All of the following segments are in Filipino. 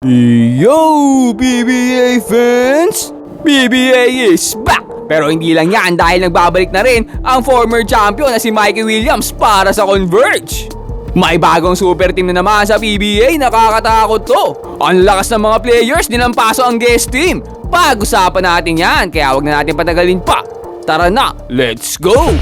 Yo, PBA fans! PBA is back! Pero hindi lang yan dahil nagbabalik na rin ang former champion na si Mikey Williams para sa Converge. May bagong super team na naman sa PBA, nakakatakot to. Ang lakas ng mga players, nilampaso ang guest team. Pag-usapan natin yan, kaya wag na natin patagalin pa. Tara na, let's go!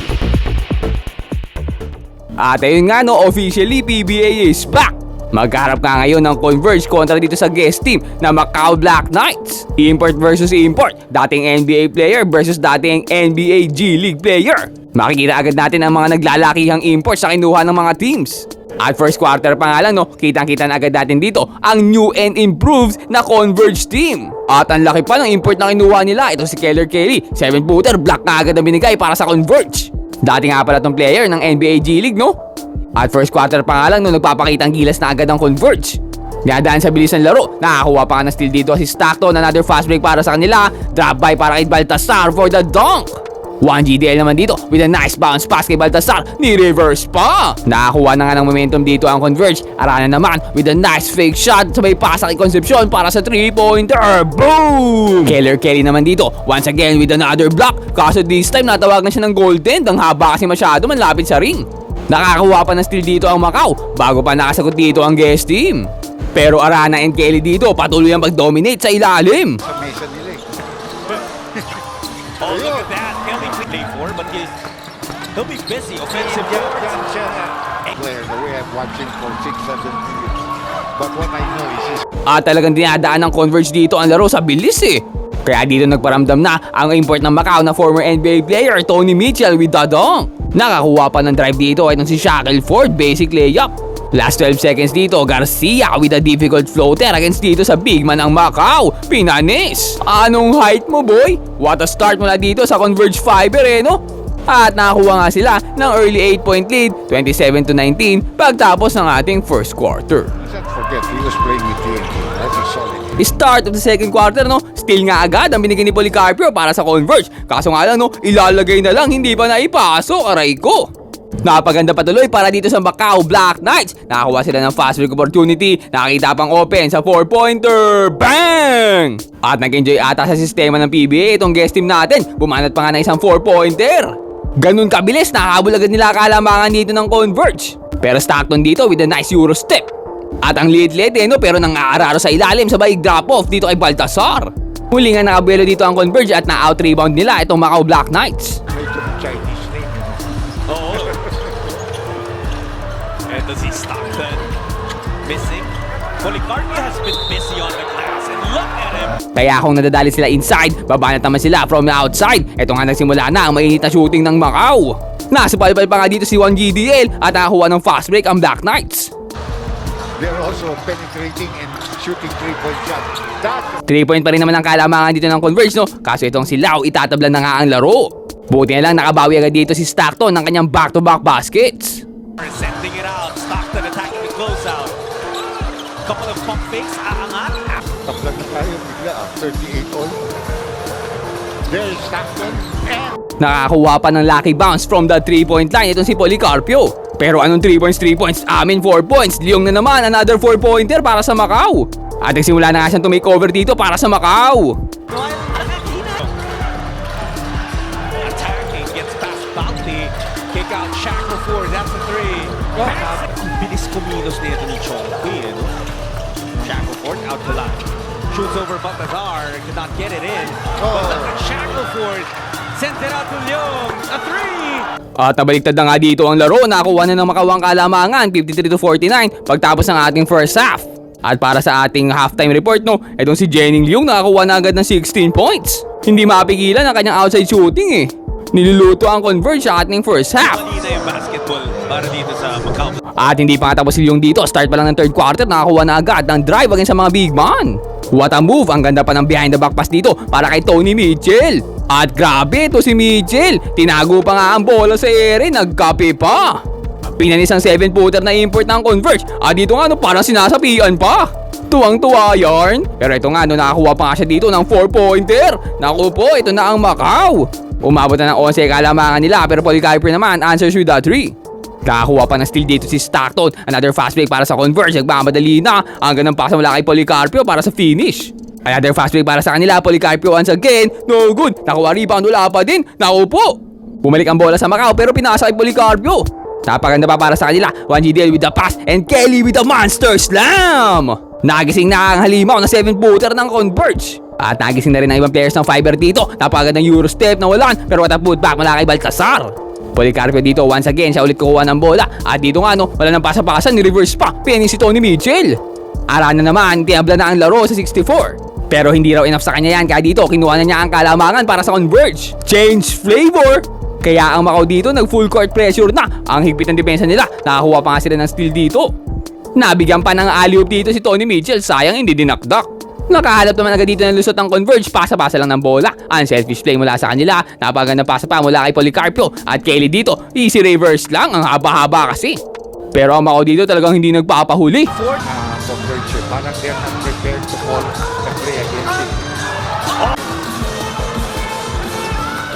At ayun nga no, officially PBA is back! Magkaharap ka ngayon ng Converge kontra dito sa guest team na Macau Black Knights. Import versus import, dating NBA player versus dating NBA G League player. Makikita agad natin ang mga naglalakihang imports sa kinuha ng mga teams. At first quarter pa nga lang no, kitang-kita na agad natin dito ang new and improved na Converge team. At ang laki pa ng import na kinuha nila, ito si Keller Kelly, 7-footer, black na agad na binigay para sa Converge. Dati nga pala tong player ng NBA G League no? At first quarter pa nga lang nung nagpapakita ang gilas na agad ang Converge. Dinadaan sa bilis ng laro, nakakuha pa nga ng steal dito si Stockton, another fast break para sa kanila, drop by para kay Baltasar for the dunk. 1 GDL naman dito with a nice bounce pass kay Baltasar, ni-reverse pa. Nakakuha na nga ng momentum dito ang Converge, Arana naman with a nice fake shot, sabay pasa kay Concepcion para sa 3-pointer, boom! Keller Kelly naman dito, once again with another block, kaso this time natawag na siya ng golden, ang haba kasi masyado manlapit sa ring. Nakakuha pa ng steal dito ang Macau bago pa nakasagot dito ang guest team. Pero Arana and Kelly dito patuloy ang mag-dominate sa ilalim. Sa mesa nila eh. Oh, look at that. Kelly play for, but he'll be busy offensively. Yan siya player the way I'm watching for 6-7 years. But what I know is At talagang dinadaan ng Converge dito ang laro sa bilis eh. Kaya dito nagparamdam na ang import ng Macau na former NBA player Tony Mitchell with the dunk. Nakakuha pa ng drive dito itong si Shackelford, basic layup. Last 12 seconds dito, Garcia with a difficult floater against dito sa big man ng Macau. Pinanis! Anong height mo boy? What a start mula dito sa Converge Fiber eh no? At nakakuha nga sila ng early 8-point lead, 27-19 pagtapos ng ating first quarter. let's not forget he was playing with TNT. That's a solid. Start of the second quarter no, still nga agad ang binigay ni Policarpio para sa Converge. Kaso nga lang no, ilalagay na lang, hindi pa naipasok, aray ko. Napaganda patuloy para dito sa Macau Black Knights. Nakakuha sila ng fast break opportunity, nakakita pang open sa 4-pointer, bang! At nag-enjoy ata sa sistema ng PBA itong guest team natin, bumanat pa nga ng isang 4-pointer. Ganun kabilis, nakahabol agad nila kalamangan dito ng Converge. Pero Stockton dito with a nice Euro step. At ang liit-liit no, pero nang-aararo sa ilalim sabay drop-off dito kay Baltasar. Huli nga nakabuelo dito ang Converge at na-out-rebound nila itong Macau Black Knights. Medyo Chinese name. Oh. And does he Stockton missing? Policarpio has been busy on the glass and look at him. Kaya kung nadadali sila inside, babanat naman sila from the outside. Ito nga nagsimula na ang mainit na shooting ng Macau. Nasa palpal pa nga dito si 1 GDL at nakakuha ng fast break ang Black Knights. They're also penetrating and shooting 3-point shots. 3-point pa rin naman ang kalamangan dito ng Converge no, kaso itong si Lau itatablan na nga ang laro. Buti na lang nakabawi agad dito si Stockton ng kanyang back-to-back baskets. Sending it out. Stockton attacking the closeout. Couple of pump fakes. Aangat. Taplan na tayo bigla 38 all. There's Stockton and Nakakuha pa ng lucky bounce from the 3-point line itong si Policarpio. Pero anong 3 points? Amin 4 points. Leong na naman, another 4-pointer para sa Macau. At nagsimula na nga siyang to-makeover dito para sa Macau. Attacking. Gets past Bounty. Kick out Shackelford. That's a 3. Bilis kumilos nito ni Chongqui. Shackelford out the line. Shoots over Baltasar. Could not get it in. But look at Shackelford. Sent it out to Leong. A 3. At nabaliktad na nga dito ang laro, nakuha na ng Macau ang kalamangan, 53-49 pagtapos ng ating first half. At para sa ating halftime report no, itong si Jenning Leong nakakuha na agad ng 16 points. Hindi mapigilan ang kanyang outside shooting eh. Niluluto ang Converge sa ating first half. Mali na yung basketball para dito sa Macau. At hindi pa nga tapos si Leong dito, start pa lang ng third quarter, nakakuha na agad ng drive against sa mga big man. What a move, ang ganda pa ng behind the back pass dito para kay Tony Mitchell. At grabe ito si Mitchell, tinago pa nga ang bola sa ere, nagkape pa. Pinanis ang 7-footer na import ng Converge at dito nga no, parang sinasapian pa. Tuwang-tuwa yarn. Pero ito nga no, nakakuha pa nga siya dito ng 4-pointer. Naku po, ito na ang Macau. Umabot na ng 11 kalamangan nila pero Policarpio naman answers with a 3. Nakakuha pa ng steal dito si Stockton. Another fast break para sa Converge. Nagmamadali na. Ang ganang pasa mula kay Policarpio para sa finish. Another fast break para sa kanila. Policarpio once again. No good. Nakuha rebound. Wala pa din. Naku po. Bumalik ang bola sa Macau pero pinasa kay Policarpio. Napaganda pa para sa kanila. 1GDL with the pass and Kelly with the monster slam. Nagising na ang halimaw na 7-footer ng Converge. At nagising na rin ang ibang players ng Fiber dito. Napagandang Euro step na walan pero what a putback mula kay Baltasar. Policarpio dito once again, siya ulit kukuha ng bola. At dito nga wala nang pasa-pasa, ni-reverse pa. Penny si Tony Mitchell. Arana naman, tinabla na ang laro sa 64. Pero hindi raw enough sa kanya yan, kaya dito kinuha na niya ang kalamangan para sa Converge. Change flavor! Kaya ang Macau dito nag full court pressure na. Ang higpit ng depensa nila, nakakuha pa nga sila ng steal dito. Nabigyan pa ng alley-oop dito si Tony Mitchell, sayang hindi dinakdak. Nakahalap naman agad dito ng lusot ng Converge, pasa-pasa lang ng bola. Unselfish play mula sa kanila, napagandang pasa pa mula kay Policarpio. At Kelly dito, easy reverse lang, ang haba-haba kasi. Pero ang Macau dito talagang hindi nagpapahuli. Converge, parang they're not prepared to fall the play against it.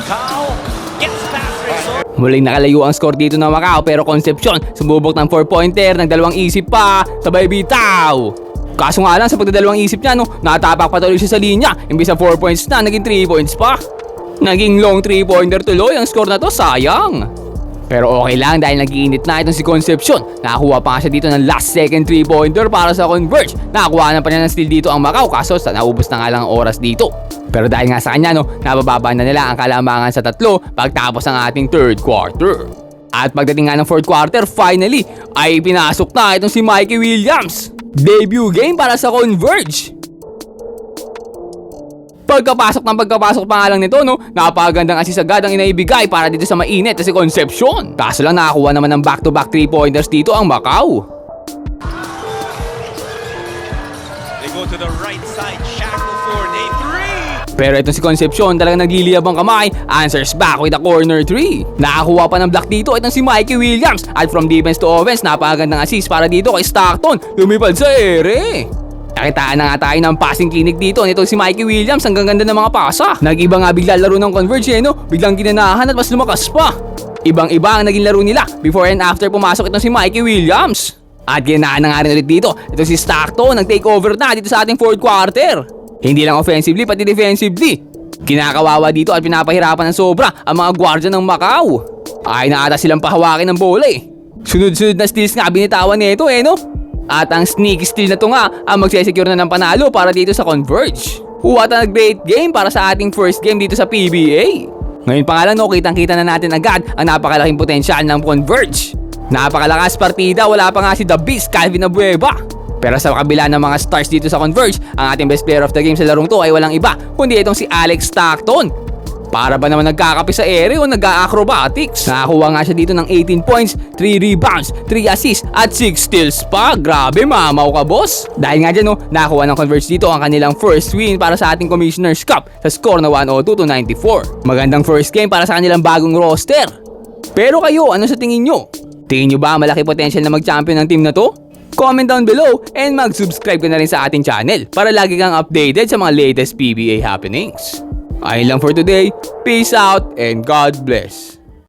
Kyle gets past resort. Muling nakalayo ang score dito ng Macau pero Concepcion sumubok ng 4-pointer, nagdalawang isip pa, sabay bitaw. Kaso nga lang sa pagdadalawang isip niya natapak pa tuloy siya sa linya. Imbis sa 4 points na, naging 3 points pa. Naging long 3-pointer tuloy ang score na to, sayang. Pero okay lang dahil nag-iinit na itong si Concepcion. Nakakuha pa nga siya dito ng last second 3-pointer para sa Converge. Nakakuha na pa niya ng steal dito ang Macau kaso naubos na nga lang ang oras dito. Pero dahil nga sa kanya nabababa na nila ang kalamangan sa 3 pagtapos ng ating third quarter. At pagdating nga ng fourth quarter, finally ay pinasok na itong si Mikey Williams. Debut game para sa Converge. Pagkapasok pa nga lang nito, napakagandang assist agad ang inaibigay para dito sa mainit na si Concepcion. Kaso lang nakakuha naman ng back-to-back 3-pointers dito ang Macau. They go to the right side, Shackleford, a 3. Pero itong si Concepcion talagang nagliliyab ang kamay, answers back with a corner 3. Nakakuha pa ng block dito itong si Mikey Williams. At from defense to offense, napakagandang assist para dito kay Stockton. Lumipad sa ere. Nakitaan na nga tayo ng passing clinic dito nitong si Mikey Williams. Ang ganda ng mga pasa. Nag-iba nga bigla laro ng Converge biglang ginanahan at mas lumakas pa. Ibang-iba ang naging laro nila before and after pumasok itong si Mikey Williams. At ginanahan na nga rin ulit dito itong si Stockton, nag-take over na dito sa ating fourth quarter. Hindi lang offensively pati defensively. Kinakawawa dito at pinapahirapan ng sobra ang mga gwardiya ng Macau. Ay na ata silang pahawakin ng bola Sunod-sunod na steals nga binitawan nito At ang sneaky steal na to nga ang magsesecure na ng panalo para dito sa Converge. What a great game para sa ating first game dito sa PBA. Ngayon pa nga lang kitang-kita na natin agad ang napakalaking potensyal ng Converge. Napakalakas partida, wala pa nga si The Beast, Calvin Abueva. Pero sa kabila ng mga stars dito sa Converge, ang ating best player of the game sa larong to ay walang iba kundi itong si Alex Stockton. Para ba naman nagkakape sa ere o nag-acrobatics? Nakakuha nga siya dito ng 18 points, 3 rebounds, 3 assists at 6 steals pa. Grabe, mamaw ka boss. Dahil nga dyan nakakuha ng Converge dito ang kanilang first win para sa ating Commissioner's Cup sa score na 102-94. Magandang first game para sa kanilang bagong roster. Pero kayo, ano sa tingin nyo? Tingin nyo ba malaki potential na mag-champion ng team na to? Comment down below and mag-subscribe ka na rin sa ating channel para lagi kang updated sa mga latest PBA happenings. Ayun lang for today. Peace out and God bless.